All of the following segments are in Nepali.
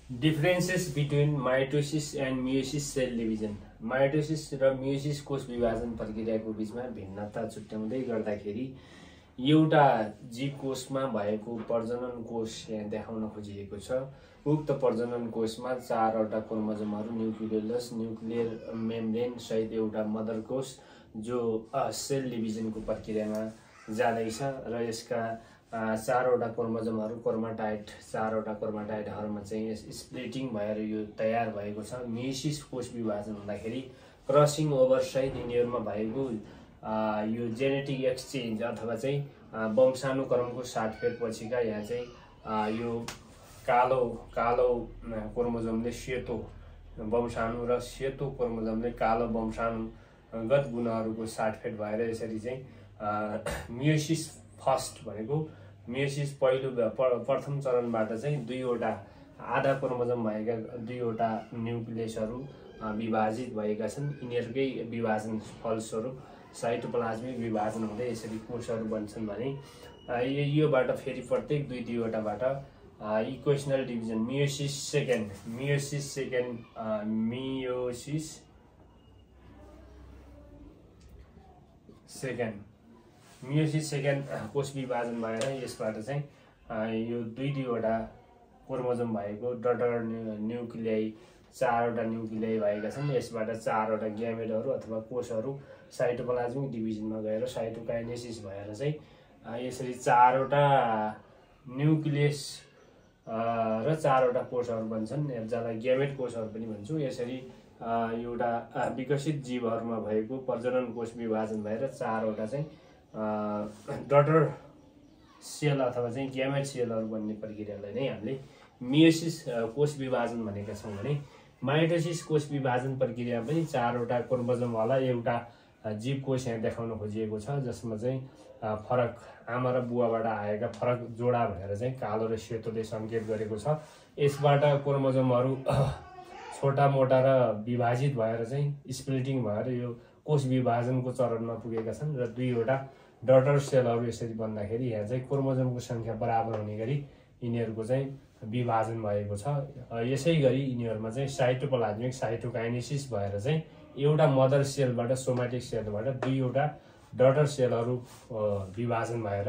Differences between mitosis and meiosis cell division. Mitosis र मियोसिस कोष विभाजन प्रक्रियाको बीचमा भिन्नता छुट्याउँदै गर्दाखेरि एउटा जीव कोषमा भएको प्रजनन कोष यहाँ देखाउन खोजिएको छ। उक्त प्रजनन कोषमा 4 वटा क्रोमोजोमहरू न्यूक्लियोलस न्यूक्लियर मेम्ब्रेन सहित एउटा मदर कोष जो सेल डिभिजनको प्रक्रियामा जाँदैछ र यसका 4 वटा क्रोमोजोमहरू क्रोमाटाइड 4 वटा क्रोमाटाइडहरुमा चाहिँ स्प्लिटिङ भएर यो तयार भएको छ। मियोसिस कोष विभाजन हुँदाखेरि क्रसिङ ओभर सहित यिनीहरुमा भएको यो जेनेटिक एक्सचेन्ज अथवा चाहिँ वंशानुक्रमको साटफेर पछिका यहाँ चाहिँ यो कालो क्रोमोजोमले सेतो वंशाणु र सेतो क्रोमोजोमले कालो वंशाणुगत गुणहरूको साटफेर भएर यसरी चाहिँ मियोसिस फर्स्ट भनेको मियोसिस प्रथम चरणबाट चाहिँ 2 वटा आधा क्रोमोजोम भएका 2 वटा न्यूक्लियसहरू विभाजित भएका छन्। यिनीहरुकै विभाजन फलस्वरूप साइटोप्लाज्मिक विभाजन हुँदै यसरी कोषहरू बन्छन् भने योबाट फेरि प्रत्येक 2 वटाबाट इक्वेशनल डिभिजन मियोसिस सेकेन्ड कोष विभाजन भएर यसबाट चाहिँ यो 2 वटा क्रोमोजोम भएको डटर न्यूक्लियाई 4 वटा न्यूक्लियाई भएका छन्। यसबाट 4 वटा ग्यामेटहरू अथवा कोषहरू साइटोप्लाज्मिक डिभिजनमा गएर साइटोकाइनेसिस भएर चाहिँ यसरी 4 वटा न्यूक्लियस र 4 वटा कोषहरू बन्छन्, जसलाई ग्यामेट कोषहरू पनि भन्छौँ। यसरी एउटा विकसित जीवहरूमा भएको प्रजनन कोष विभाजन भएर 4 वटा चाहिँ डटर सेल अथवा चाहिँ ग्यामेट सेलहरू बन्ने प्रक्रियालाई नै हामीले मियोसिस कोष विभाजन भनेका छौँ भने माइटोसिस कोष विभाजन प्रक्रिया पनि 4 वटा क्रोमोजोम वाला एउटा जीव कोष यहाँ देखाउन खोजिएको छ, जसमा चाहिँ फरक आमा र बुवाबाट आएका फरक जोडा भएर चाहिँ कालो र सेतोले संकेत गरेको छ। यसबाट क्रोमोजोमहरू छोटा मोटा र विभाजित भएर चाहिँ स्प्लिटिङ भएर यो कोष विभाजनको चरणमा पुगेका छन् र 2 वटा डटर सेलहरू यसरी बन्दाखेरि यहाँ चाहिँ क्रोमोजोमको संख्या बराबर हुने गरी यिनीहरूको चाहिँ विभाजन भएको छ। यसैगरी यिनीहरुमा चाहिँ साइटोप्लाज्मिक साइटोकाइनेसिस भएर चाहिँ एउटा मदर सेलबाट सोमाटिक सेलबाट 2 वटा डटर सेलहरू विभाजन भएर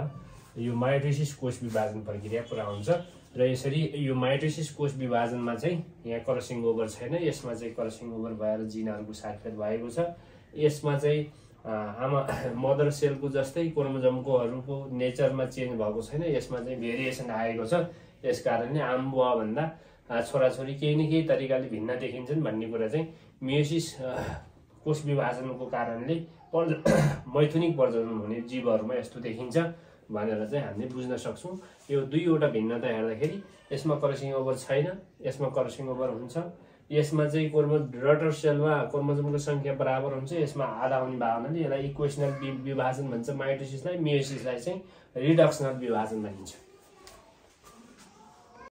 यो माइटोसिस कोष विभाजन प्रक्रिया पुरा हुन्छ। र यसरी यो माइटोसिस कोष विभाजनको चाहिँ यहाँ क्रसिङ ओभर छैन, यसमा चाहिँ क्रसिङ ओभर भएर जिनहरूको साटफेर भएको छ। यसमा चाहिँ आमा मदर सेलको जस्तै क्रोमोजोमकोहरुको नेचरमा चेन्ज भएको छैन, यसमा चाहिँ भेरिएसन आएको छ। यसकारणले आमा बुवा भन्दा छोराछोरी केही न केही तरिकाले भिन्न देखिन्छन् भन्ने कुरा चाहिँ मियोसिस कोष विभाजनको कारणले मैथुनिक प्रजनन हुने जीवहरुमा यस्तो देखिन्छ भनेर चाहिँ हामीले बुझ्न सक्छौं। यो 2 वटा भिन्नता हेर्दाखेरि यसमा क्रसिङ ओभर छैन, यसमा क्रसिङ ओभर हुन्छ। यसमा चाहिँ डटर सेलमा क्रोमोजोमको संख्या बराबर हुन्छ, यसमा आधा हुने भावनाले यसलाई इक्वेशनल विभाजन भन्छ माइटोसिसलाई, मियोसिसलाई चाहिँ रिडक्सनल विभाजन भनिन्छ।